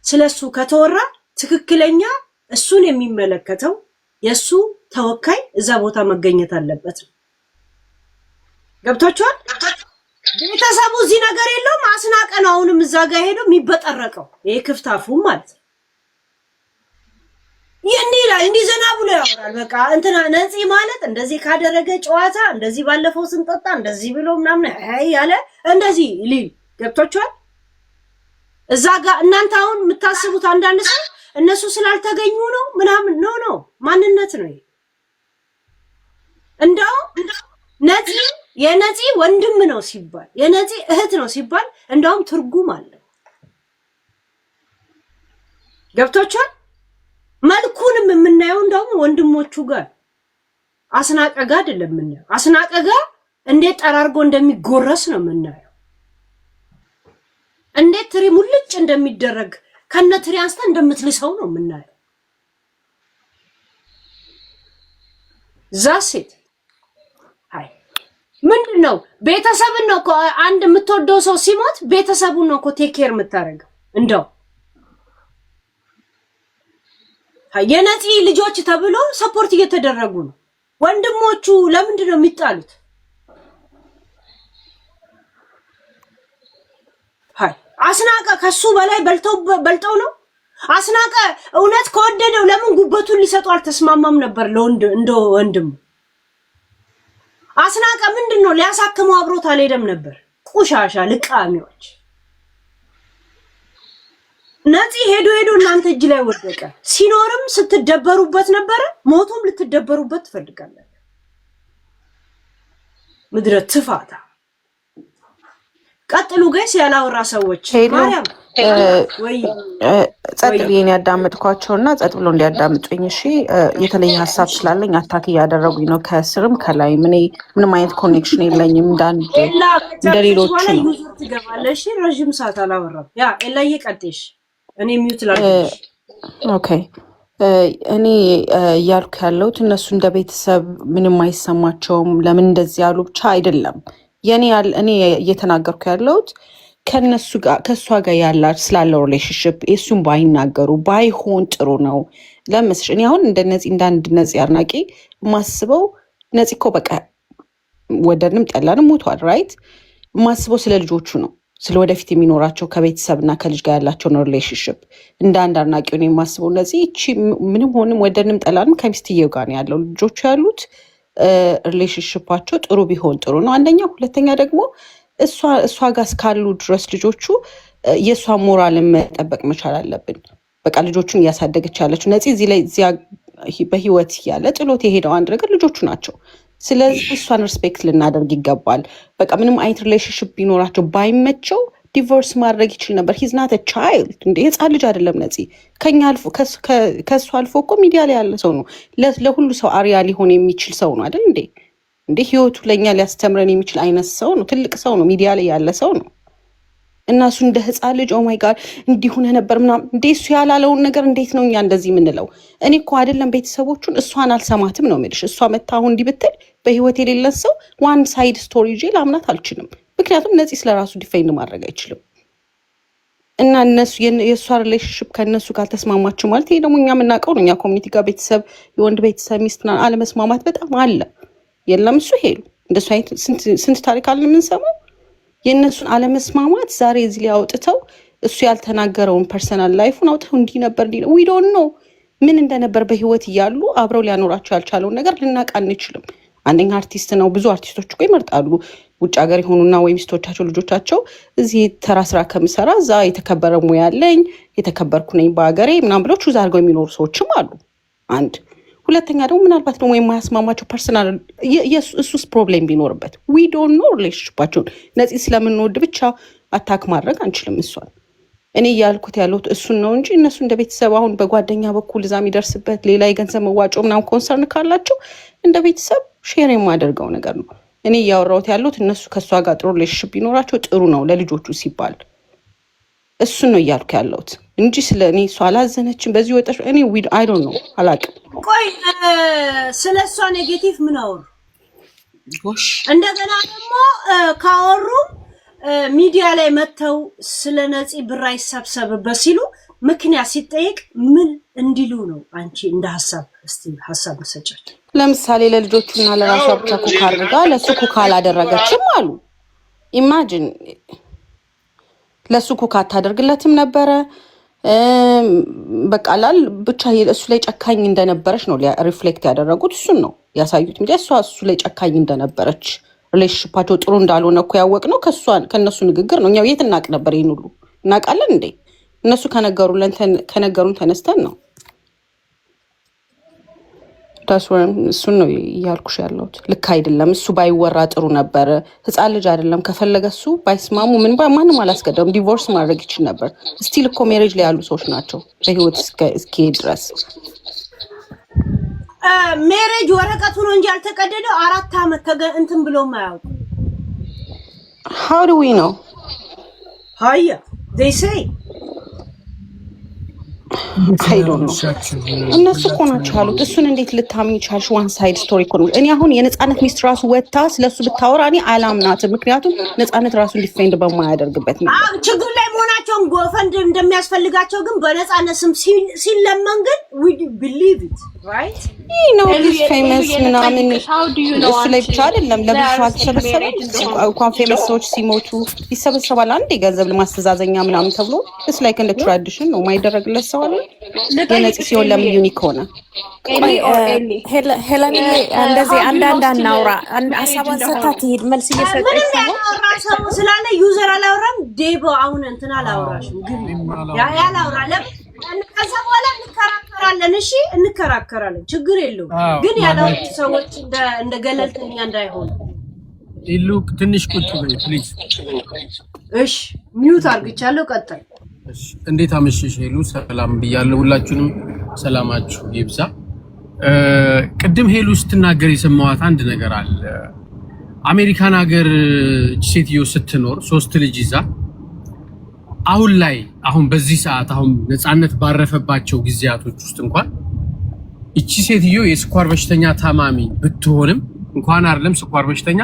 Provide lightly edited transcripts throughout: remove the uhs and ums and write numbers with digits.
ስለሱ ከተወራ ትክክለኛ እሱን የሚመለከተው የሱ ተወካይ እዛ ቦታ መገኘት አለበት። ገብታችኋል? ቤተሰቡ እዚህ ነገር የለውም። አስናቀን አሁንም እዛ ጋር ሄደው የሚበጠረቀው ይሄ ክፍታፉ ማለት ይንዲላ እንዲህ ዘና ብሎ ያወራል። በቃ እንትና ነፂ ማለት እንደዚህ ካደረገ ጨዋታ እንደዚህ ባለፈው ስንጠጣ እንደዚህ ብሎ ምናምን አይ ያለ እንደዚህ ሊል ገብታችኋል? እዛ ጋር እናንተ አሁን የምታስቡት አንዳንድ ሰው እነሱ ስላልተገኙ ነው ምናምን ነው ማንነት ነው። እንደው ነፂ የነፂ ወንድም ነው ሲባል የነፂ እህት ነው ሲባል እንደውም ትርጉም አለው። ገብቶቻል? መልኩንም የምናየው እንደውም ወንድሞቹ ጋር አስናቀ ጋር አይደለም የምናየው። አስናቀ ጋር እንዴት ጠራርጎ እንደሚጎረስ ነው የምናየው። እንዴት ትሪ ሙልጭ እንደሚደረግ ከነ ትሪ አንስተ እንደምትልሰው ነው የምናየው። ዛሴት አይ ምንድነው ቤተሰብን ነው አንድ የምትወደው ሰው ሲሞት ቤተሰቡን ነው ቴክ ኬር የምታረገው። እንደው የነፂ ልጆች ተብሎ ሰፖርት እየተደረጉ ነው። ወንድሞቹ ለምንድን ነው የሚጣሉት? ሃይ አስናቀ ከሱ በላይ በልተው ነው። አስናቀ እውነት ከወደደው ለምን ጉበቱን ሊሰጡ አልተስማማም ነበር? እንደ ወንድም አስናቀ ምንድነው ሊያሳክመው አብሮት አልሄደም ነበር? ቁሻሻ ልቃሚዎች። ነፂ ሄዶ እናንተ እጅ ላይ ወደቀ። ሲኖርም ስትደበሩበት ነበር፣ ሞቶም ልትደበሩበት ትፈልጋለህ። ምድረ ትፋታ። ቀጥሉ ጋይስ ያላወራ ሰዎች ማርያም ወይ ጸጥ ብዬን ያዳምጥኳቸውና ጸጥ ብሎ እንዲያዳምጡኝ። እሺ የተለየ ሀሳብ ስላለኝ አታክ እያደረጉኝ ነው ከስርም ከላይ። ምንም አይነት ኮኔክሽን የለኝም እንደሌሎቹ ነው። ትገባለሽ። ረጅም ሰዓት አላወራም። ያ ኤላዬ ቀጥሽ። እኔ ሚውት ላድርግሽ። ኦኬ እኔ እያልኩ ያለሁት እነሱ እንደ ቤተሰብ ምንም አይሰማቸውም ለምን እንደዚህ ያሉ ብቻ አይደለም። እኔ እየተናገርኩ ያለሁት ከነሱ ጋር ከሷ ጋር ያላት ስላለው ሪሌሽንሺፕ እሱን ባይናገሩ ባይሆን ጥሩ ነው። ለምስሽ እኔ አሁን እንደ አንድ ነፂ አድናቂ ማስበው ነፂ እኮ በቃ ወደንም ጠላንም ሞቷል ራይት። ማስበው ስለ ልጆቹ ነው፣ ስለ ወደፊት የሚኖራቸው ከቤተሰብና ከልጅ ጋር ያላቸውን ሪሌሽንሺፕ እንደ አንድ አድናቂ ነው የማስበው። ነፂ እቺ ምንም ሆንም ወደንም ጠላንም ከሚስትየው ጋር ነው ያለው ልጆቹ ያሉት። ሪሌሽንሺፓቸው ጥሩ ቢሆን ጥሩ ነው አንደኛ። ሁለተኛ ደግሞ እሷ ጋር እስካሉ ድረስ ልጆቹ የእሷ ሞራልን መጠበቅ መቻል አለብን። በቃ ልጆቹን እያሳደገች ያለችው ነፂ እዚህ ላይ በህይወት ያለ ጥሎት የሄደው አንድ ነገር ልጆቹ ናቸው። ስለዚህ እሷን ሪስፔክት ልናደርግ ይገባል። በቃ ምንም አይነት ሪሌሽንሽፕ ቢኖራቸው ባይመቸው ዲቮርስ ማድረግ ይችል ነበር። ሂዝ ናት ቻይልድ እንደ ህፃን ልጅ አይደለም ነፂ። ከኛ አልፎ ከእሱ አልፎ እኮ ሚዲያ ላይ ያለ ሰው ነው። ለሁሉ ሰው አርያ ሊሆን የሚችል ሰው ነው አይደል እንዴ ህይወቱ ለእኛ ሊያስተምረን የሚችል አይነት ሰው ነው። ትልቅ ሰው ነው። ሚዲያ ላይ ያለ ሰው ነው። እና እሱ እንደ ህፃን ልጅ ኦማይ ጋድ እንዲሁነ ነበር ምናምን እንዴ እሱ ያላለውን ነገር እንዴት ነው እኛ እንደዚህ የምንለው? እኔ እኮ አይደለም ቤተሰቦቹን እሷን አልሰማትም ነው የምልሽ። እሷ መታ አሁን እንዲህ ብትል በህይወት የሌለን ሰው ዋን ሳይድ ስቶሪ ይዤ ላምናት አልችልም። ምክንያቱም ነፂ ስለራሱ ዲፌንድ ማድረግ አይችልም። እና እነሱ የእሷ ሪሌሽንሽፕ ከእነሱ ጋር ተስማማችሁ ማለት ይሄ ደግሞ እኛ የምናውቀው ነው። እኛ ኮሚኒቲ ጋር ቤተሰብ የወንድ ቤተሰብ ሚስትና አለመስማማት በጣም አለ። የለም እሱ ሄዱ እንደሱ አይነት ስንት ታሪክ አለ የምንሰማው። የእነሱን አለመስማማት ዛሬ እዚህ ላይ አውጥተው እሱ ያልተናገረውን ፐርሰናል ላይፉን አውጥተው እንዲህ ነበር ዊ ዶንት ኖ ምን እንደነበር በህይወት እያሉ አብረው ሊያኖራቸው ያልቻለውን ነገር ልናውቅ አንችልም። አንደኛ አርቲስት ነው። ብዙ አርቲስቶች እኮ ይመርጣሉ ውጭ ሀገር የሆኑና ወይ ሚስቶቻቸው ልጆቻቸው እዚህ ተራ ስራ ከምሰራ እዛ የተከበረ ሙያ ያለኝ የተከበርኩ ነኝ በሀገሬ ምናምን ብለው ቹዝ አድርገው የሚኖሩ ሰዎችም አሉ። አንድ ሁለተኛ ደግሞ ምናልባት ደግሞ የማያስማማቸው ፐርሰናል እሱስ ፕሮብሌም ቢኖርበት ዊ ዶንት ኖ ሪሌሽንሽፓቸውን ነፂ ስለምንወድ ብቻ አታክ ማድረግ አንችልም እሷን። እኔ እያልኩት ያለሁት እሱን ነው እንጂ እነሱ እንደ ቤተሰብ አሁን በጓደኛ በኩል እዛ የሚደርስበት ሌላ የገንዘብ መዋጮ ምናምን ኮንሰርን ካላቸው እንደ ቤተሰብ ሼር የማደርገው ነገር ነው። እኔ እያወራሁት ያለሁት እነሱ ከእሷ ጋር ጥሩ ሪሌሽንሽፕ ቢኖራቸው ጥሩ ነው ለልጆቹ ሲባል እሱን ነው እያልኩ ያለሁት እንጂ ስለ እኔ እሷ አላዘነችም በዚህ ወጣሽ እኔ አይ ዶንት ኖ አላውቅም። ቆይ ስለ እሷ ኔጌቲቭ ምን አወሩ? እንደገና ደግሞ ካወሩ ሚዲያ ላይ መተው ስለ ነፂ ብር አይሰብሰብበት ሲሉ ምክንያት ሲጠይቅ ምን እንዲሉ ነው? አንቺ እንደ ሐሳብ እስቲ ሐሳብ መሰጫቸው። ለምሳሌ ለልጆቹና ለራሷ ብቻ ኩክ አድርጋ ለሱ ኩክ አላደረገችም አሉ። ኢማጂን ለሱ ኩክ አታደርግለትም ነበረ። በቃላል ብቻ እሱ ላይ ጨካኝ እንደነበረች ነው ሪፍሌክት ያደረጉት። እሱን ነው ያሳዩት እንጂ እሱ ላይ ጨካኝ እንደነበረች ሪሌሽንሺፓቸው ጥሩ እንዳልሆነ እኮ ያወቅነው ከነሱ ንግግር ነው። እኛው የት እናቅ ነበር? ይሄን ሁሉ እናውቃለን እንዴ? እነሱ ከነገሩን ተነስተን ነው። እሱን ነው እያልኩሽ ያለሁት። ልክ አይደለም። እሱ ባይወራ ጥሩ ነበር። ህፃን ልጅ አይደለም። ከፈለገ እሱ ባይስማሙ ማንም አላስገደም። ዲቮርስ ማድረግ ይችል ነበር። ስቲል እኮ ሜሬጅ ላይ ያሉ ሰዎች ናቸው በህይወት እስኪሄድ ድረስ። ሜሬጅ ወረቀቱ ነው እንጂ ያልተቀደደው 4 ዓመት እንትን ብሎ ማያውቁ። how do we know? Hiya, they say እነሱ እኮ ናቸው ያሉት። እሱን እንዴት ልታምኝ ቻልሽ? ዋን ሳይድ ስቶሪ እኮ ነው። እኔ አሁን የነፃነት ሚስት ራሱ ወጥታ ስለሱ ብታወራ እኔ አላምናትም። ምክንያቱም ነፃነት ራሱን ዲፌንድ በማያደርግበት ነው። ችግር ላይ መሆናቸውን ጎፈንድ እንደሚያስፈልጋቸው ግን በነፃነት ስም ሲለመን ግን we believe it, right? ነው ፌመስ ምናምን እሱ ላይ ብቻ አይደለም ለብዙ አልተሰበሰበም። እንኳን ፌመስ ሰዎች ሲሞቱ ይሰበሰባል አንዴ ገንዘብ ለማስተዛዘኛ ምናምን ተብሎ እስ ላይክ እንደ ትራዲሽን ነው የማይደረግለት ሰው አለ። የነጽ ሲሆን ለምን ዩኒክ ሆነ? ሄለን እንደዚህ አንዳንድ አናውራ ሀሳቧን ሰታ ትሄድ መልስ እየሰጠች ነው ስላለ ዩዘር አላወራም። ዴቦ አሁን እንትን አላወራሽም ግን ያላወራ ከዛ በኋላ እንከራከራለን። እሺ እንከራከራለን፣ ችግር የለውም። ግን ያለው ሰዎች እንደ ገለልተኛ እንዳይሆኑ ኢሉ ትንሽ ቁጭ በይ ፕሊዝ። እሺ ሚውት አርግቻለሁ። ቀጥል። እሺ እንዴት አመሸሽ ሄሉ? ሰላም ብያለሁ። ሁላችሁንም ሰላማችሁ ይብዛ። ቅድም ሄሉ ስትናገር የሰማኋት አንድ ነገር አለ። አሜሪካን ሀገር ሴትዮ ስትኖር 3 ልጅ ይዛ አሁን በዚህ ሰዓት አሁን ነፃነት ባረፈባቸው ጊዜያቶች ውስጥ እንኳን እቺ ሴትዮ የስኳር በሽተኛ ታማሚ ብትሆንም እንኳን አይደለም ስኳር በሽተኛ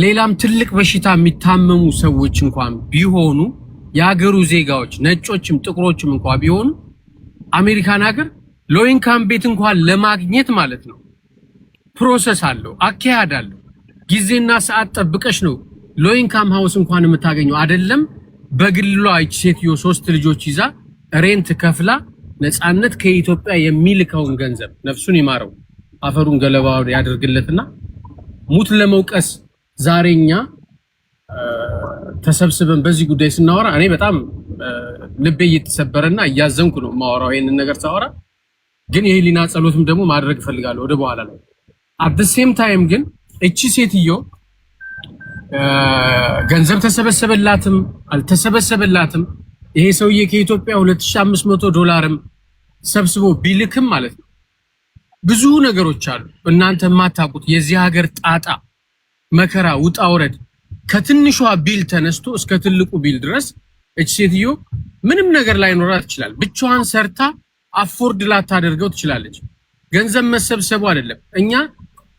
ሌላም ትልቅ በሽታ የሚታመሙ ሰዎች እንኳን ቢሆኑ የሀገሩ ዜጋዎች ነጮችም ጥቁሮችም እንኳን ቢሆኑ አሜሪካን ሀገር ሎ ኢንካም ቤት እንኳን ለማግኘት ማለት ነው ፕሮሰስ አለው፣ አካሄድ አለው። ጊዜና ሰዓት ጠብቀሽ ነው ሎ ኢንካም ሃውስ እንኳን የምታገኘው አይደለም። በግሏ እቺ ሴትዮ 3 ልጆች ይዛ ሬንት ከፍላ ነፃነት ከኢትዮጵያ የሚልከውን ገንዘብ ነፍሱን ይማረው አፈሩን ገለባው ያደርግለትና ሙት ለመውቀስ ዛሬኛ ተሰብስበን በዚህ ጉዳይ ስናወራ እኔ በጣም ልቤ እየተሰበረና እያዘንኩ ነው ማወራው ይሄንን ነገር ሳወራ። ግን የህሊና ጸሎትም ደግሞ ማድረግ ፈልጋለሁ ወደ በኋላ ላይ። at the same time ግን እቺ ሴትዮ ገንዘብ ተሰበሰበላትም አልተሰበሰበላትም ይሄ ሰውዬ ከኢትዮጵያ $2500 ሰብስቦ ቢልክም ማለት ነው ብዙ ነገሮች አሉ እናንተ ማታውቁት የዚህ ሀገር ጣጣ መከራ ውጣ ወረድ ከትንሿ ቢል ተነስቶ እስከ ትልቁ ቢል ድረስ እቺ ሴትዮ ምንም ነገር ላይ ኖራት ይችላል። ብቻዋን ሰርታ አፎርድ ላታደርገው ትችላለች። ገንዘብ መሰብሰቡ አይደለም እኛ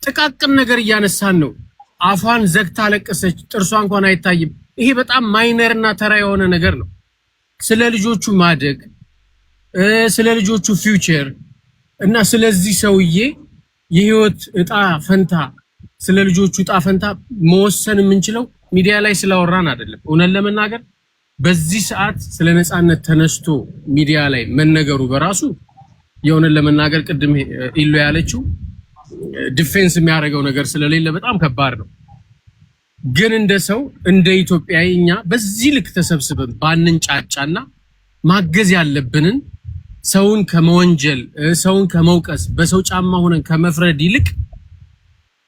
ጥቃቅን ነገር እያነሳን ነው። አፏን ዘግታ ለቀሰች፣ ጥርሷ እንኳን አይታይም። ይሄ በጣም ማይነርና ተራ የሆነ ነገር ነው። ስለ ልጆቹ ማደግ ስለ ልጆቹ ፊውቸር እና ስለዚህ ሰውዬ የህይወት እጣ ፈንታ ስለ ልጆቹ እጣ ፈንታ መወሰን የምንችለው ሚዲያ ላይ ስላወራን አይደለም። እውነት ለመናገር በዚህ ሰዓት ስለ ነፃነት ተነስቶ ሚዲያ ላይ መነገሩ በራሱ የሆነን ለመናገር ቅድም ኢሎ ያለችው ዲፌንስ የሚያደርገው ነገር ስለሌለ በጣም ከባድ ነው። ግን እንደ ሰው እንደ ኢትዮጵያዊ እኛ በዚህ ልክ ተሰብስበን ባንንጫጫና ማገዝ ያለብንን ሰውን ከመወንጀል ሰውን ከመውቀስ በሰው ጫማ ሆነን ከመፍረድ ይልቅ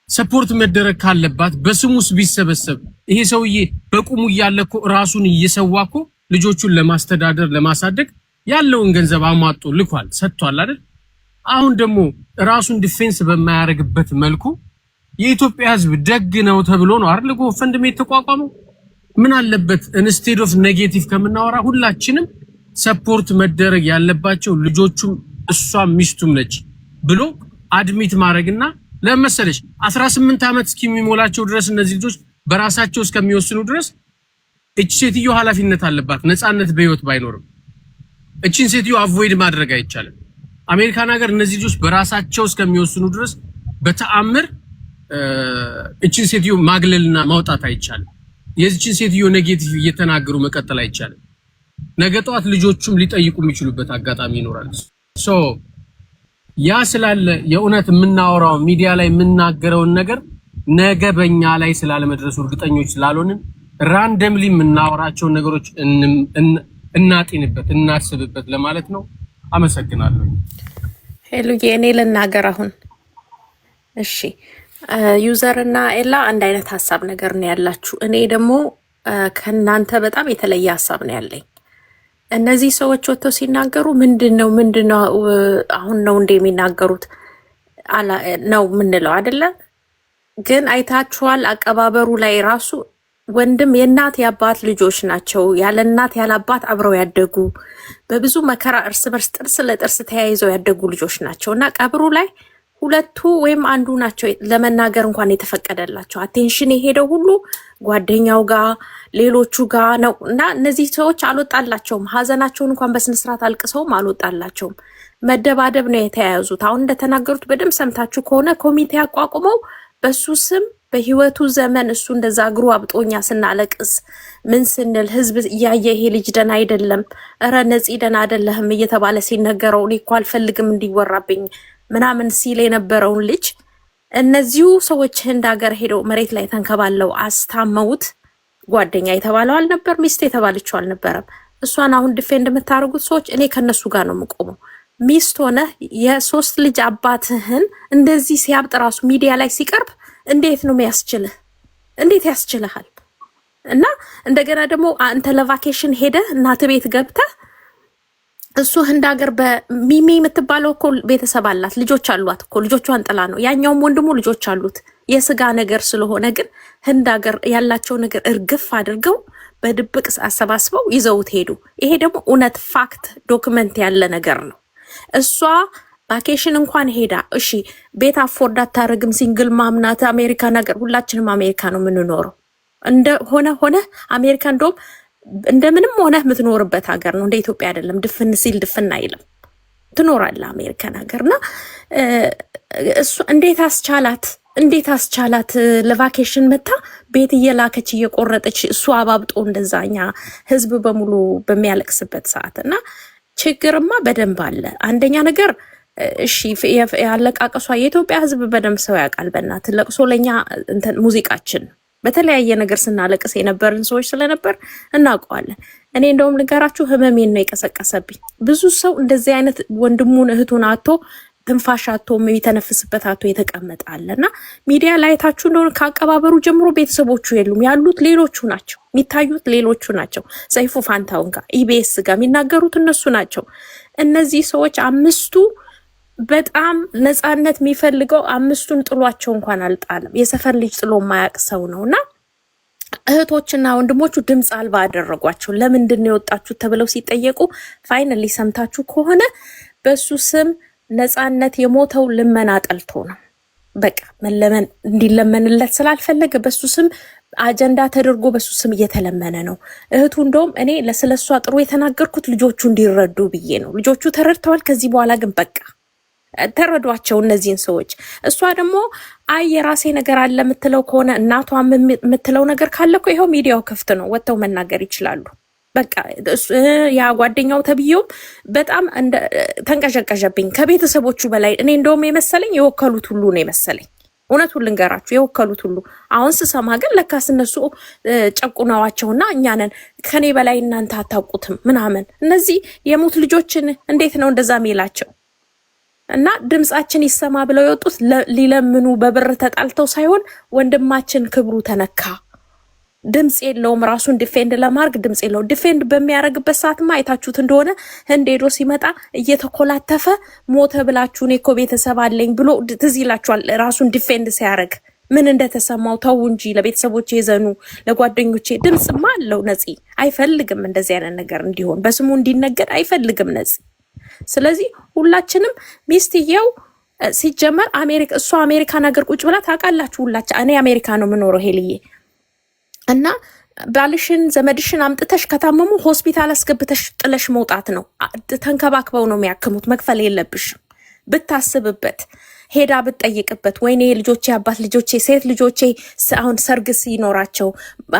ሰፖርት መደረግ ካለባት በስሙስ ቢሰበሰብ ይሄ ሰውዬ በቁሙ እያለኮ ራሱን እየሰዋኮ ልጆቹን ለማስተዳደር ለማሳደግ ያለውን ገንዘብ አሟጦ ልኳል ሰጥቷል አይደል? አሁን ደግሞ ራሱን ዲፌንስ በማያረግበት መልኩ የኢትዮጵያ ሕዝብ ደግ ነው ተብሎ ነው አይደል ጎፈንድሜ ተቋቋመው። ምን አለበት ኢንስቴድ ኦፍ ኔጌቲቭ ከምናወራ ሁላችንም ሰፖርት መደረግ ያለባቸው ልጆቹም እሷም ሚስቱም ነች ብሎ አድሚት ማድረግና ለመሰለሽ 18 ዓመት እስኪሞላቸው ድረስ እነዚህ ልጆች በራሳቸው እስከሚወስኑ ድረስ እቺ ሴትዮ ኃላፊነት አለባት። ነፃነት በህይወት ባይኖርም እቺን ሴትዮ አቮይድ ማድረግ አይቻልም። አሜሪካን ሀገር እነዚህ ልጆች በራሳቸው እስከሚወስኑ ድረስ በተአምር እቺን ሴትዮ ማግለልና ማውጣት አይቻልም። የዚችን ሴትዮ ኔጌቲቭ እየተናገሩ መቀጠል አይቻልም። ነገ ጠዋት ልጆቹም ሊጠይቁ የሚችሉበት አጋጣሚ ይኖራል። ሶ ያ ስላለ የእውነት የምናወራው ሚዲያ ላይ የምናገረውን ነገር ነገ በእኛ ላይ ስላለመድረሱ እርግጠኞች ስላልሆንን ራንደምሊ የምናወራቸውን ነገሮች እናጤንበት እናስብበት ለማለት ነው። አመሰግናለሁ። ሄሉዬ እኔ ልናገር አሁን። እሺ ዩዘር እና ኤላ አንድ አይነት ሀሳብ ነገር ነው ያላችሁ። እኔ ደግሞ ከናንተ በጣም የተለየ ሀሳብ ነው ያለኝ። እነዚህ ሰዎች ወጥተው ሲናገሩ ምንድነው አሁን ነው እንደ የሚናገሩት ነው ምንለው አይደለ? ግን አይታችኋል አቀባበሩ ላይ ራሱ ወንድም የእናት የአባት ልጆች ናቸው። ያለ እናት ያለ አባት አብረው ያደጉ በብዙ መከራ እርስ በርስ ጥርስ ለጥርስ ተያይዘው ያደጉ ልጆች ናቸው እና ቀብሩ ላይ ሁለቱ ወይም አንዱ ናቸው ለመናገር እንኳን የተፈቀደላቸው። አቴንሽን የሄደው ሁሉ ጓደኛው ጋር ሌሎቹ ጋር ነው እና እነዚህ ሰዎች አልወጣላቸውም። ሀዘናቸውን እንኳን በስነስርዓት አልቅሰውም አልወጣላቸውም። መደባደብ ነው የተያያዙት። አሁን እንደተናገሩት በደንብ ሰምታችሁ ከሆነ ኮሚቴ አቋቁመው በሱ ስም በህይወቱ ዘመን እሱ እንደዛ እግሩ አብጦኛ ስናለቅስ ምን ስንል ህዝብ እያየ ይሄ ልጅ ደና አይደለም፣ እረ ነፂ ደና አይደለህም እየተባለ ሲነገረው እኔ እኮ አልፈልግም እንዲወራብኝ ምናምን ሲል የነበረውን ልጅ እነዚሁ ሰዎች ህንድ ሀገር ሄደው መሬት ላይ ተንከባለው አስታመውት። ጓደኛ የተባለው አልነበር፣ ሚስት የተባለችው አልነበረም። እሷን አሁን ዲፌንድ የምታደርጉት ሰዎች እኔ ከነሱ ጋር ነው የምቆመው። ሚስት ሆነ የሶስት ልጅ አባትህን እንደዚህ ሲያብጥ ራሱ ሚዲያ ላይ ሲቀርብ እንዴት ነው የሚያስችልህ? እንዴት ያስችልሃል? እና እንደገና ደግሞ አንተ ለቫኬሽን ሄደህ እናት ቤት ገብተህ እሱ ህንድ ሀገር በሚሚ የምትባለው እኮ ቤተሰብ አላት፣ ልጆች አሏት እኮ ልጆቿን ጥላ ነው። ያኛውም ወንድሙ ልጆች አሉት። የስጋ ነገር ስለሆነ ግን ህንድ ሀገር ያላቸው ነገር እርግፍ አድርገው በድብቅ አሰባስበው ይዘውት ሄዱ። ይሄ ደግሞ እውነት ፋክት ዶክመንት ያለ ነገር ነው። እሷ ቫኬሽን እንኳን ሄዳ እሺ ቤት አፎርድ አታረግም፣ ሲንግል ማምናት አሜሪካ ነገር ሁላችንም አሜሪካ ነው የምንኖረው። ሆነ አሜሪካ እንደውም እንደምንም ሆነ የምትኖርበት ሀገር ነው፣ እንደ ኢትዮጵያ አይደለም። ድፍን ሲል ድፍን አይልም፣ ትኖራለህ አሜሪካን ሀገርና እሱ እንዴት አስቻላት ለቫኬሽን መታ ቤት እየላከች እየቆረጠች እሱ አባብጦ እንደዛኛ ህዝብ በሙሉ በሚያለቅስበት ሰዓት እና ችግርማ በደንብ አለ። አንደኛ ነገር እሺ ያለቃቀሷ የኢትዮጵያ ህዝብ በደንብ ሰው ያውቃል። በእናት ለቅሶ ለኛ እንትን ሙዚቃችን በተለያየ ነገር ስናለቅስ የነበርን ሰዎች ስለነበር እናውቀዋለን። እኔ እንደውም ልንገራችሁ ህመሜን ነው የቀሰቀሰብኝ። ብዙ ሰው እንደዚህ አይነት ወንድሙን እህቱን አቶ ትንፋሽ አቶ የሚተነፍስበት አቶ የተቀመጣለና ሚዲያ ላይ ታችሁ እንደሆነ ከአቀባበሩ ጀምሮ ቤተሰቦቹ የሉም፣ ያሉት ሌሎቹ ናቸው፣ የሚታዩት ሌሎቹ ናቸው። ሰይፉ ፋንታውን ጋር ኢቢኤስ ጋር የሚናገሩት እነሱ ናቸው። እነዚህ ሰዎች አምስቱ በጣም ነፃነት የሚፈልገው አምስቱን ጥሏቸው እንኳን አልጣለም። የሰፈር ልጅ ጥሎ ማያቅ ሰው ነውና እህቶችና ወንድሞቹ ድምፅ አልባ አደረጓቸው። ለምንድን ነው የወጣችሁ ተብለው ሲጠየቁ ፋይናሊ ሰምታችሁ ከሆነ በሱ ስም ነፃነት የሞተው ልመና ጠልቶ ነው። በቃ መለመን እንዲለመንለት ስላልፈለገ በሱ ስም አጀንዳ ተደርጎ በሱ ስም እየተለመነ ነው። እህቱ እንደውም እኔ ለስለሷ ጥሩ የተናገርኩት ልጆቹ እንዲረዱ ብዬ ነው። ልጆቹ ተረድተዋል። ከዚህ በኋላ ግን በቃ ተረዷቸው እነዚህን ሰዎች። እሷ ደግሞ አይ የራሴ ነገር አለ የምትለው ከሆነ እናቷ የምትለው ነገር ካለ እኮ ይኸው ሚዲያው ክፍት ነው፣ ወጥተው መናገር ይችላሉ። በቃ ያ ጓደኛው ተብዬው በጣም ተንቀዠቀዠብኝ ከቤተሰቦቹ በላይ። እኔ እንደውም የመሰለኝ የወከሉት ሁሉ ነው የመሰለኝ። እውነቱን ልንገራችሁ የወከሉት ሁሉ። አሁን ስሰማ ግን ለካስ እነሱ ጨቁነዋቸውና እኛንን ከኔ በላይ እናንተ አታውቁትም ምናምን። እነዚህ የሙት ልጆችን እንዴት ነው እንደዛ ሚላቸው? እና ድምጻችን ይሰማ ብለው የወጡት ሊለምኑ በብር ተጣልተው ሳይሆን ወንድማችን ክብሩ ተነካ፣ ድምጽ የለውም፣ ራሱን ዲፌንድ ለማድረግ ድምጽ የለውም። ዲፌንድ በሚያደርግበት ሰዓትማ አይታችሁት እንደሆነ ህንድ ሄዶ ሲመጣ እየተኮላተፈ ሞተ ብላችሁ እኔ እኮ ቤተሰብ አለኝ ብሎ ትዝ ይላችኋል። ራሱን ዲፌንድ ሲያደርግ ምን እንደተሰማው ተው እንጂ። ለቤተሰቦቼ የዘኑ ለጓደኞቼ ድምጽማ አለው ነፂ። አይፈልግም እንደዚህ አይነት ነገር እንዲሆን፣ በስሙ እንዲነገድ አይፈልግም ነፂ። ስለዚህ ሁላችንም ሚስትየው ሲጀመር አሜሪካ እሷ አሜሪካን ሀገር ቁጭ ብላ ታውቃላችሁ ሁላችሁ። እኔ አሜሪካ ነው የምኖረው ሄልዬ እና ባልሽን ዘመድሽን አምጥተሽ ከታመሙ ሆስፒታል አስገብተሽ ጥለሽ መውጣት ነው። ተንከባክበው ነው የሚያክሙት። መክፈል የለብሽም። ብታስብበት ሄዳ ብትጠይቅበት፣ ወይኔ ልጆቼ አባት ልጆቼ ሴት ልጆቼ አሁን ሰርግ ሲኖራቸው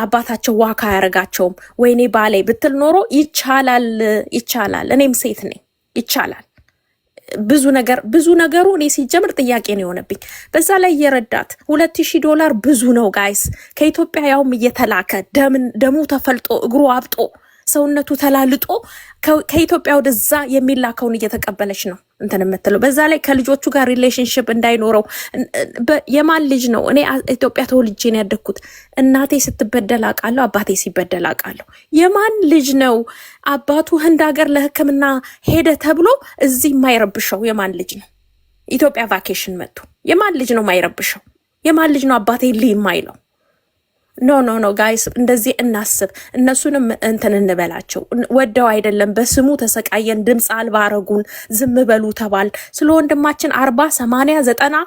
አባታቸው ዋካ አያረጋቸውም ወይኔ ባሌ ብትል ኖሮ ይቻላል ይቻላል። እኔም ሴት ነኝ ይቻላል። ብዙ ነገሩ እኔ ሲጀምር ጥያቄ ነው የሆነብኝ። በዛ ላይ የረዳት $2000 ብዙ ነው ጋይስ። ከኢትዮጵያ ያውም እየተላከ ደሙ ተፈልጦ እግሩ አብጦ ሰውነቱ ተላልጦ ከኢትዮጵያ ወደዛ የሚላከውን እየተቀበለች ነው እንትን የምትለው። በዛ ላይ ከልጆቹ ጋር ሪሌሽንሽፕ እንዳይኖረው የማን ልጅ ነው? እኔ ኢትዮጵያ ተወልጄ ነው ያደግኩት። እናቴ ስትበደል አውቃለሁ፣ አባቴ ሲበደል አውቃለሁ። የማን ልጅ ነው አባቱ ህንድ ሀገር ለሕክምና ሄደ ተብሎ እዚህ የማይረብሸው? የማን ልጅ ነው? ኢትዮጵያ ቫኬሽን መጥቶ የማን ልጅ ነው የማይረብሸው? የማን ልጅ ነው አባቴ የማይለው? ኖ ጋይስ፣ እንደዚህ እናስብ። እነሱንም እንትን እንበላቸው። ወደው አይደለም፣ በስሙ ተሰቃየን፣ ድምፅ አልባ አረጉን፣ ዝም በሉ ተባል። ስለ ወንድማችን 40 80 90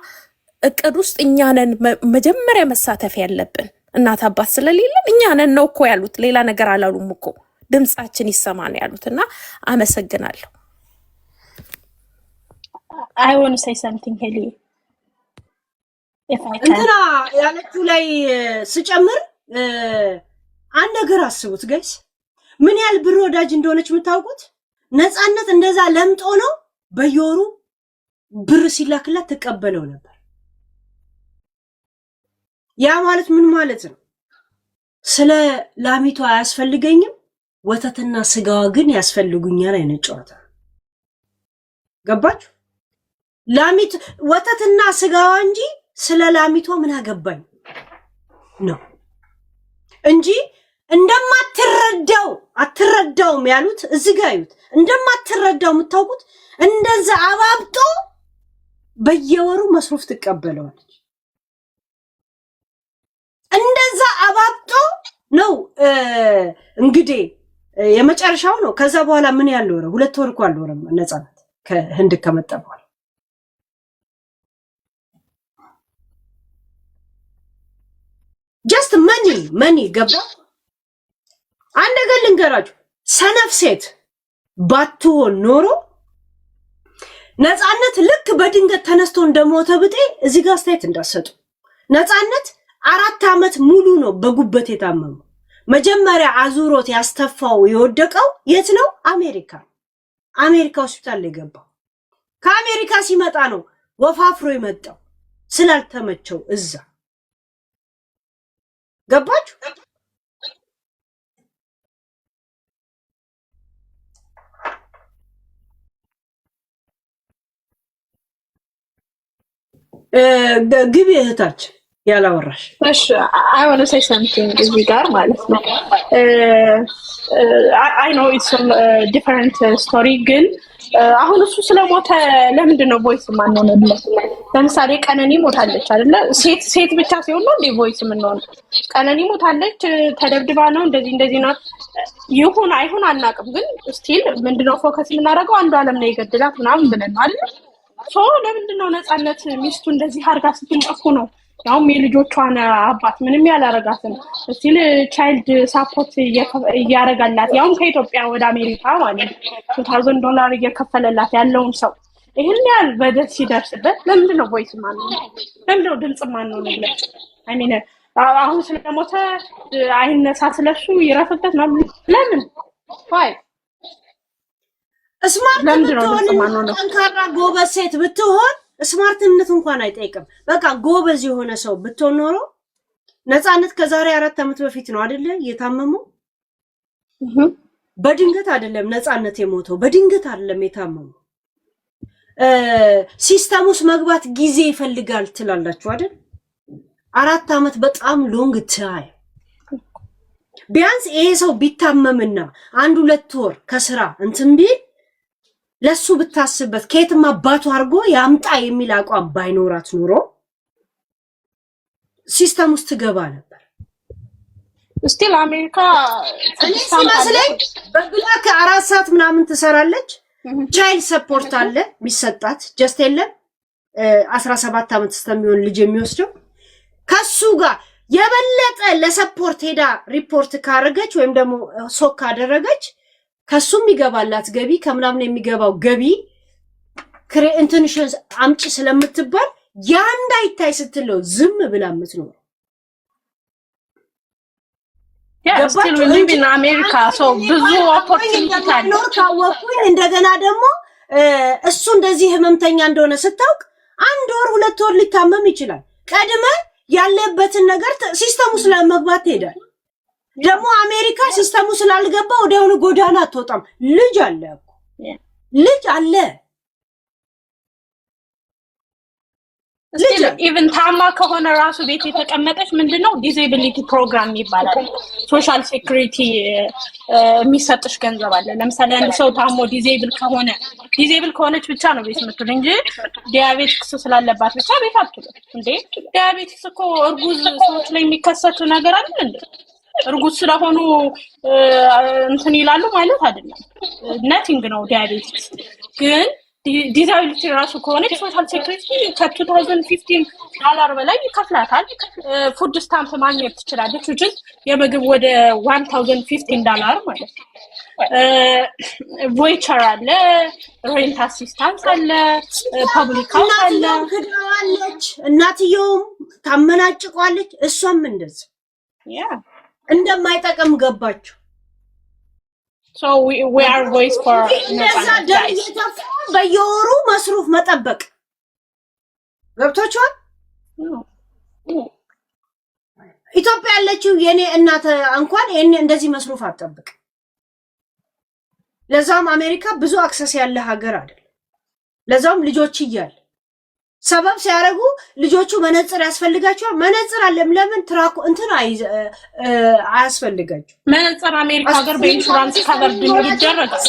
እቅድ ውስጥ እኛንን መጀመሪያ መሳተፍ ያለብን። እናት አባት ስለሌለን እኛንን ነው እኮ ያሉት፣ ሌላ ነገር አላሉም እኮ። ድምፃችን ይሰማ ነው ያሉት። እና አመሰግናለሁ። I want to say something, Heli. እንትና ያለችው ላይ ስጨምር አንድ ነገር አስቡት ጋይስ፣ ምን ያህል ብር ወዳጅ እንደሆነች የምታውቁት። ነፃነት እንደዛ ለምጦ ነው በየወሩ ብር ሲላክላት ተቀበለው ነበር። ያ ማለት ምን ማለት ነው? ስለ ላሚቷ አያስፈልገኝም፣ ወተትና ስጋዋ ግን ያስፈልጉኛል አይነት ጨዋታ። ገባችሁ? ላሚት ወተትና ስጋዋ እንጂ ስለ ላሚቷ ምን አገባኝ ነው እንጂ አትረዳውም ያሉት እዚህ ጋር ይሉት እንደማትረዳው የምታውቁት። እንደዛ አባብጦ በየወሩ መስሩፍ ትቀበለዋለች። እንደዛ አባብጦ ነው እንግዲህ የመጨረሻው ነው። ከዛ በኋላ ምን ያለው ነው? 2 ወር እንኳን አልኖረም ነፃነት ከህንድ ከመጣ በኋላ። ጀስት መኒ ገባ። አንድ ነገር ልንገራችሁ፣ ሰነፍ ሴት ባትሆን ኖሮ ነፃነት ልክ በድንገት ተነስቶ እንደሞተ ብጤ እዚህ ጋር አስተያየት እንዳሰጡ። ነፃነት 4 ዓመት ሙሉ ነው በጉበት የታመመው። መጀመሪያ አዙሮት ያስተፋው የወደቀው የት ነው? አሜሪካ ሆስፒታል ላይ ገባው። ከአሜሪካ ሲመጣ ነው ወፋፍሮ የመጣው ስላልተመቸው እዛ። ገባችሁ? ግቢ እህታችን ያላወራሽ። እሺ I want to say something እዚህ ጋር ማለት ነው። I know it's a different story ግን አሁን እሱ ስለሞተ ለምንድን ነው ቮይስ ማንሆንለት? ለምሳሌ ቀነኒ ሞታለች አይደለ? ሴት ብቻ ሲሆን ነው እንዴ ቮይስ ምንሆን? ቀነኒ ሞታለች፣ ተደብድባ ነው እንደዚህ ነው። ይሁን አይሁን አናውቅም፣ ግን ስቲል ምንድነው ፎከስ የምናደርገው አንዱ ዓለም ነው የገደላት ምናምን ብለን ነው አይደል? ለምንድን ነው ነፃነት ሚስቱ እንደዚህ አርጋ ስትንጠፉ ነው? ያውም የልጆቿን አባት ምንም ያላረጋትም ስቲል ቻይልድ ሳፖርት እያረጋላት፣ ያውም ከኢትዮጵያ ወደ አሜሪካ ማለት $2000 እየከፈለላት ያለውን ሰው ይሄን ያህል በደል ሲደርስበት ለምንድን ነው ቮይስ ማነው? ለምንድን ነው ድምጽ ማነው ነው? አይ ሚን አሁን ስለሞተ አይነሳ ስለሱ ይረፍበት ነው። ለምን ዋይ ስማርት ብትሆን ጠንካራ ጎበዝ ሴት ብትሆን ስማርትነት እንኳን አይጠይቅም። በቃ ጎበዝ የሆነ ሰው ብትሆን ኖሮ ነፃነት ከዛሬ 4 ዓመት በፊት ነው አይደለ የታመመው? በድንገት አይደለም ነፃነት የሞተው፣ በድንገት አይደለም የታመመው። ሲስተም ውስጥ መግባት ጊዜ ይፈልጋል ትላላችሁ አይደል? 4 ዓመት በጣም ሎንግ ታይም። ቢያንስ ይሄ ሰው ቢታመምና 1-2 ወር ከስራ እንትን ቢል ለሱ ብታስበት ከየትም አባቱ አርጎ ያምጣ የሚል አቋም ባይኖራት ኖሮ ሲስተም ውስጥ ትገባ ነበር። ስቲል አሜሪካ ስለዚህ በብላክ 4 ሰዓት ምናምን ትሰራለች። ቻይልድ ሰፖርት አለ የሚሰጣት፣ ጀስት የለም 17 ዓመት እስከሚሆን ልጅ የሚወስደው ከሱ ጋር የበለጠ ለሰፖርት ሄዳ ሪፖርት ካረገች ወይም ደግሞ ሶክ ካደረገች ከሱም ይገባላት ገቢ ከምናምን የሚገባው ገቢ እንትንሽን አምጪ ስለምትባል ያ እንዳይታይ ስትለው ዝም ብላ የምትኖር still we live in America so ብዙ opportunity አለ ካወቁኝ እንደገና ደግሞ እሱ እንደዚህ ህመምተኛ እንደሆነ ስታውቅ 1 ወር 2 ወር ሊታመም ይችላል ቀድመ ያለበትን ነገር ሲስተሙ ስለመግባት ትሄዳል ደግሞ አሜሪካ ሲስተሙ ስላልገባ ወዲያውኑ ጎዳና አትወጣም ልጅ አለ ልጅ አለ ኢቭን ታማ ከሆነ ራሱ ቤት የተቀመጠች ምንድነው ዲሴቢሊቲ ፕሮግራም ይባላል ሶሻል ሴኩሪቲ የሚሰጥሽ ገንዘብ አለ ለምሳሌ አንድ ሰው ታሞ ዲሴብል ከሆነች ብቻ ነው ቤት የምትውል እንጂ ዲያቤቲክስ ስላለባት ብቻ ቤት አትውልም እንዴ ዲያቤቲክስ እኮ እርጉዝ ሰዎች ላይ የሚከሰት ነገር አይደል እንዴ እርጉዝ ስለሆኑ እንትን ይላሉ ማለት አይደለም ነቲንግ ነው ዲያቤቲክስ ግን ዲዛይልቲ ራሱ ከሆነ ሶሻል ሴኩሪቲ $2015 በላይ ይከፍላታል ፉድ ስታምፕ ማግኘት ትችላለች which is የምግብ ወደ $1015 ማለት ነው ቮይቸር አለ ሬንት አሲስታንስ አለ ፐብሊክ ሃውስ አለ ከዳለች እናትየውም ታመናጭቋለች እሷም እንደዚህ እንደማይጠቅም ገባችሁ so we are voice for በየወሩ መስሩፍ መጠበቅ ገብቶቻል ኢትዮጵያ ያለችው የኔ እናት እንኳን እንደዚህ መስሩፍ አጠብቅ ለዛም አሜሪካ ብዙ አክሰስ ያለ ሀገር አይደል ለዛም ልጆች ይያል ሰበብ ሲያረጉ ልጆቹ መነጽር ያስፈልጋቸው መነጽር አለም ለምን ትራኩ እንትን አያስፈልጋቸው መነጽር አሜሪካ ሀገር በኢንሹራንስ ከቨር ይደረጋል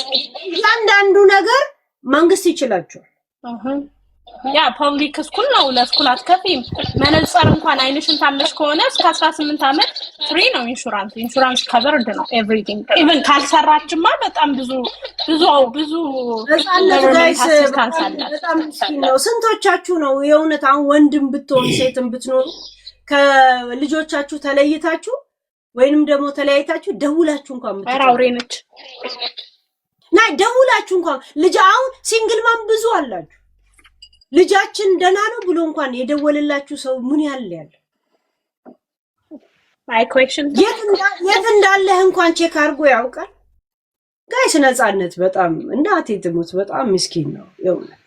ያንዳንዱ ነገር መንግስት ይችላልቻል ያ ፐብሊክ ስኩል ነው ለስኩል አትከፍይም መነጽር እንኳን አይንሽን ታመሽ ከሆነ እስከ 18 አመት ፍሪ ነው ኢንሹራንስ ከቨርድ ነው ኤቭሪቲንግ ኢቭን ካልሰራችማ በጣም ብዙ በጣም ነው ስንቶቻችሁ ነው የእውነት አሁን ወንድም ብትሆን ሴትም ብትኖር ከልጆቻችሁ ተለይታችሁ ወይንም ደግሞ ተለያይታችሁ ደውላችሁ እንኳን አውሬነች ናይ ደውላችሁ እንኳን ልጅ አሁን ሲንግል ማም ብዙ አላችሁ ልጃችን ደና ነው ብሎ እንኳን የደወለላችሁ ሰው ምን ያለ ማይ ኩዌስቸን የት እንዳለ እንኳን ቼክ አድርጎ ያውቃል ጋይስ ነፃነት በጣም እናቴ ትሙት በጣም ምስኪን ነው የእውነት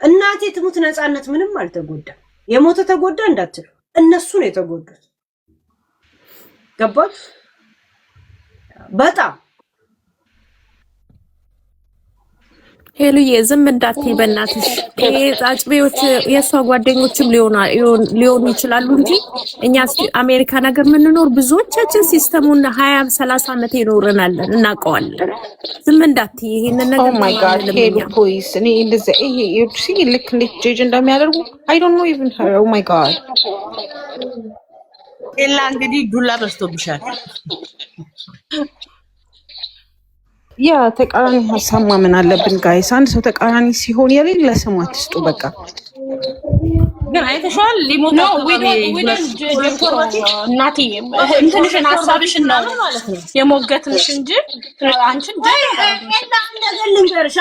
እናቴ ትሙት ነፃነት ምንም አልተጎዳም የሞተ ተጎዳ እንዳትሉ እነሱ ነው የተጎዱት ገባች በጣም ሄሉዬ ዝም እንዳትይ በእናትሽ አጭቤዎች የሷ ጓደኞችም ሊሆኑ ይችላሉ እንጂ እኛ አሜሪካ ነገር ምንኖር ብዙዎቻችን ሲስተሙን 20 30 አመት ይኖርናለን እናቀዋለን ዝም እንዳትይ ይሄን ነገር ኦ ማይ ጋድ ሄሉ ፖይስ እኔ እንደዚህ ይሄ ዩሲ ልክ እንዴት ጄጅ እንደሚያደርጉ አይ ዶንት ኖ ኢቭን ሄር ኦ ማይ ጋድ ኤላ እንግዲህ ዱላ በስቶብሻል ያ ተቃራኒ ሀሳብ ማመን አለብን ጋይስ አንድ ሰው ተቃራኒ ሲሆን የሌለ ስም አትስጡ በቃ ግን አይተሻል ሊሞት ነው እናቴ እንትንሽን ሀሳብሽን ነው ማለት ነው የሞገትንሽ እንጂ አንቺን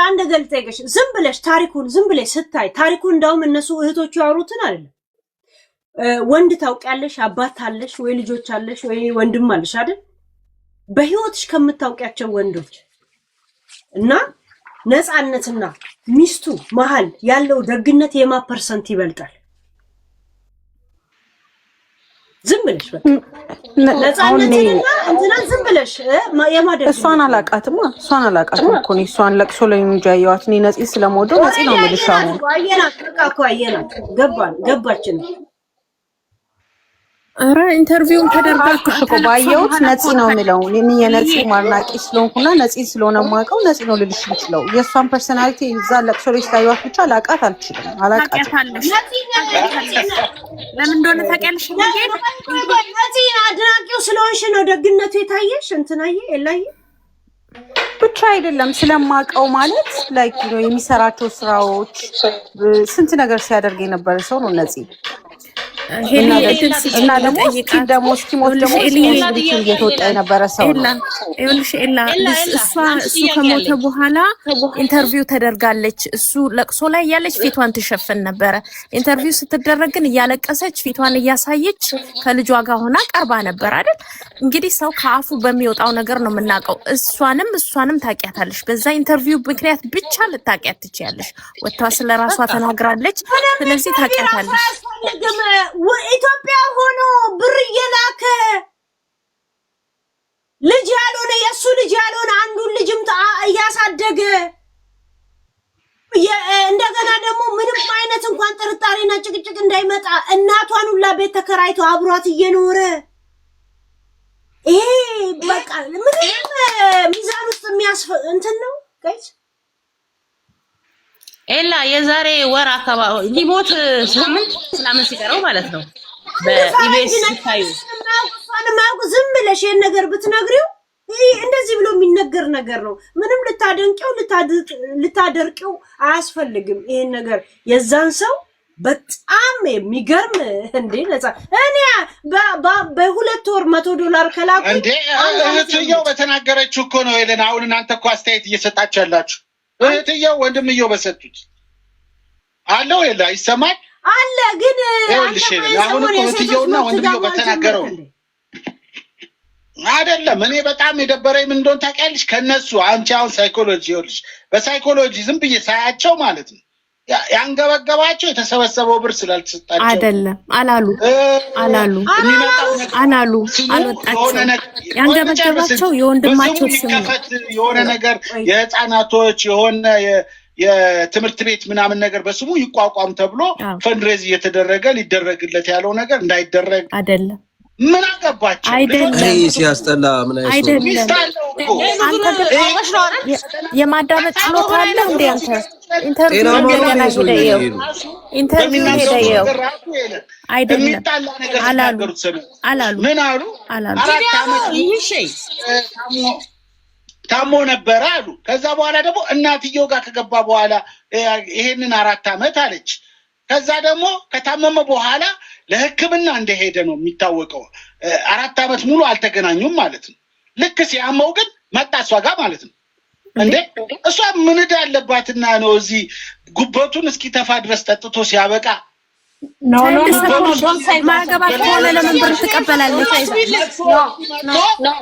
አንድ ገልጠይሽ ዝም ብለሽ ታሪኩን ዝም ብለሽ ስታይ ታሪኩን እንዳውም እነሱ እህቶቹ ያወሩትን አይደል ወንድ ታውቂያለሽ አባት አለሽ ወይ ልጆች አለሽ ወይ ወንድም አለሽ አይደል በህይወትሽ ከምታውቂያቸው ወንዶች እና ነፃነትና ሚስቱ መሃል ያለው ደግነት የማ ፐርሰንት ይበልጣል ዝም ብለሽ በቃ ነፃነትና እንትና ዝም ብለሽ የማደግ እሷን አላቃትም እኮ ነው እሷን ለቅሶ ላይ እንጂ ያያዋት እኔ ነፂ ስለሞደው ነፂ ነው የምልሻው አየናት በቃ እኮ አየናት ገባችን አረ ኢንተርቪውን ተደርጋችሁ እኮ ባየሁት ነፂ ነው የሚለው እኔ የነፂ ማርናቂ ስለሆንኩና ነፂ ስለሆነ ማውቀው ነፂ ነው ልልሽ ይችላል የሷን ፐርሰናሊቲ እዛ ለቅሶ ላይ ታይዋት ብቻ ላቃት አልችልም ለምን እንደሆነ ታውቂያለሽ ነፂ አድናቂው ስለሆንሽ ነው ደግነቱ የታየሽ እንትናዬ ኤላዬ ብቻ አይደለም ስለማውቀው ማለት ላይክ ነው የሚሰራቸው ስራዎች ስንት ነገር ሲያደርግ የነበረ ሰው ነው ነፂ ሄሊ እና ደግሞ እስኪሞት ደግሞ እየተወጣ የነበረ ሰው ነው። ይኸውልሽ ኤላ እሱ ከሞተ በኋላ ኢንተርቪው ተደርጋለች። እሱ ለቅሶ ላይ ያለች ፊቷን ትሸፍን ነበረ። ኢንተርቪው ስትደረግ ግን እያለቀሰች ፊቷን እያሳየች ከልጇ ጋር ሆና ቀርባ ነበር አይደል? እንግዲህ ሰው ከአፉ በሚወጣው ነገር ነው የምናውቀው። እሷንም ታውቂያታለሽ። በዛ ኢንተርቪው ምክንያት ብቻ ልታውቂያት ትችያለሽ። ወጥታ ስለራሷ ተናግራለች። ስለዚህ ታውቂያታለሽ። ኢትዮጵያ ሆኖ ብር እየላከ ልጅ ያልሆነ የእሱ ልጅ ያልሆነ አንዱን ልጅም እያሳደገ እንደገና ደግሞ ምንም አይነት እንኳን ጥርጣሬና ጭቅጭቅ እንዳይመጣ እናቷን ሁላ ቤት ተከራይቶ አብሯት እየኖረ ይሄ በቃ ምንም ሚዛን ውስጥ እንትን ነው ጋይስ። ኤላ የዛሬ ወር አካባቢ ሊሞት ሳምንት ምናምን ሲቀረው ማለት ነው በኢቢኤስ ሲታዩ ዝም ብለሽ ይሄን ነገር ብትነግሪው እንደዚህ ብሎ የሚነገር ነገር ነው። ምንም ልታደርቂው አያስፈልግም። ይሄን ነገር የዛን ሰው በጣም የሚገርም እንዴ ነፃ እኔ በ2 ወር $100 ከላኩ እንዴ እህትየው በተናገረችው እኮ ነው የለን። አሁን እናንተ እኮ አስተያየት እየሰጣችሁ ያላችሁ እህትየው ወንድምየው በሰጡት አለው የለ ይሰማል አለ ግን አሁን እኮ እህትየውና ወንድምየው በተናገረው አይደለም። እኔ በጣም የደበረኝ ምን እንደሆነ ታውቂያለሽ? ከነሱ አንቺ አሁን ሳይኮሎጂ ይኸውልሽ፣ በሳይኮሎጂ ዝም ብዬ ሳያቸው ማለት ነው ያንገበገባቸው የተሰበሰበው ብር ስላልተሰጣቸው አይደለም አላሉ ያንገበገባቸው የወንድማቸው ስም ነው። የሆነ ነገር የህፃናቶች የሆነ የትምህርት ቤት ምናምን ነገር በስሙ ይቋቋም ተብሎ ፈንድሬዝ እየተደረገ ሊደረግለት ያለው ነገር እንዳይደረግ አይደለም። ምን አገባቸው? አይደለም ሲያስጠላ ምን አይደለም። የማዳመጥ ችሎታ አለ እንዴ አንተ? ኢንተርቪው እንደገና ሄደው አይደለም አላሉ ምን አሉ? ታሞ ነበረ አሉ። ከዛ በኋላ ደግሞ እናትየው ጋር ከገባ በኋላ ይሄንን 4 ዓመት አለች። ከዛ ደግሞ ከታመመ በኋላ ለሕክምና እንደሄደ ነው የሚታወቀው። 4 ዓመት ሙሉ አልተገናኙም ማለት ነው። ልክ ሲያመው ግን መጣ እሷ ጋር ማለት ነው። እንዴ እሷ ምን ዕዳ አለባትና ነው እዚህ ጉበቱን እስኪተፋ ድረስ ጠጥቶ ሲያበቃ ማገባት ከሆነ ለምን ብር ትቀበላለች?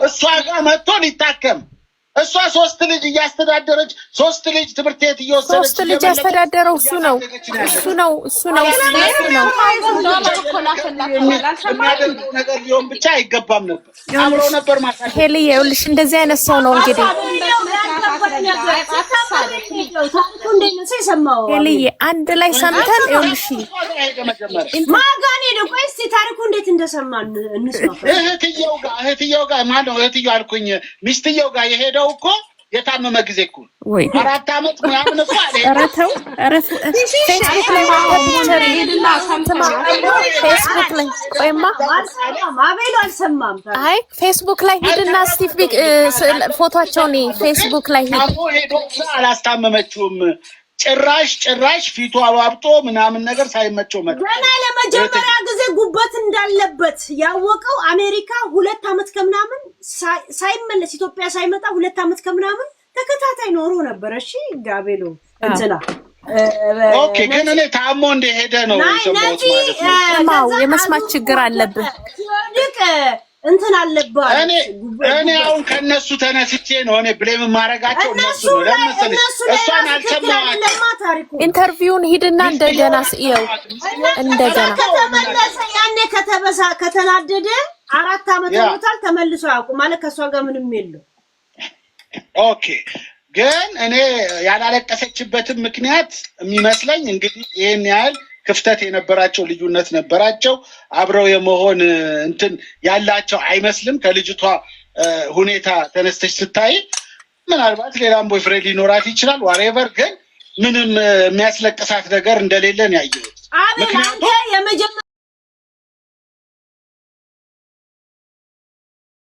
እሷ ጋር መጥቶ ሊታከም እሷ 3 ልጅ እያስተዳደረች 3 ልጅ ትምህርት ቤት እየወሰደች 3 ልጅ ያስተዳደረው እሱ ነው። ነገር ሊሆን ብቻ አይገባም ነበር። አብረው ነበር ማለት ሄሊ ይኸውልሽ እንደዚህ አይነት ሰው ነው እንግዲህ ሄሊ አንድ ላይ ሰምተን ይኸውልሽ ማጋኔ ነው። ቆይ እስኪ ታሪኩ እንዴት እንደሰማን እንስማ። እህትየው ጋር ማነው እህትየው አልኩኝ ሚስትየው ጋር የሄደው እኮ የታመመ ጊዜ እኮ 4 ዓመት ምናምን እኮ አለ። አረተው ፌስቡክ ላይ ቆይማ አቤሉ አልሰማም። አይ ፌስቡክ ላይ ሄድና ስቲቭ ፎቶአቸውን ፌስቡክ ላይ ሄዶ አላስታመመችውም። ጭራሽ ፊቱ አባብጦ ምናምን ነገር ሳይመቸው መጣ። ገና ለመጀመሪያ ጊዜ ጉበት እንዳለበት ያወቀው አሜሪካ 2 ዓመት ከምናምን ሳይመለስ ኢትዮጵያ ሳይመጣ 2 ዓመት ከምናምን ተከታታይ ኖሮ ነበር። እሺ ጋቤሎ እንትና ኦኬ። ግን እኔ ታሞ እንደሄደ ነው የሰማሁት ማለት ነው። የመስማት ችግር አለብህ እንትን አለባት። እኔ አሁን ከነሱ ተነስቼ ነው እኔ ብሌም ማረጋቸው እነሱ ነው። ለምሳሌ እሷን አልሰማሁም። ኢንተርቪውን ሂድና እንደገና ስየው እንደገና ከተመለሰ ያኔ ከተናደደ 4 ዓመት ሆኖታል። ተመልሶ ያውቁ ማለት ከሷ ጋር ምንም የለው። ኦኬ ግን እኔ ያላለቀሰችበትም ምክንያት የሚመስለኝ እንግዲህ ይሄን ያህል ክፍተት የነበራቸው ልዩነት ነበራቸው። አብረው የመሆን እንትን ያላቸው አይመስልም። ከልጅቷ ሁኔታ ተነስተሽ ስታይ ምናልባት ሌላም ቦይፍሬንድ ሊኖራት ይችላል ዋሬቨር። ግን ምንም የሚያስለቅሳት ነገር እንደሌለን ያየሁት። ምክንያቱም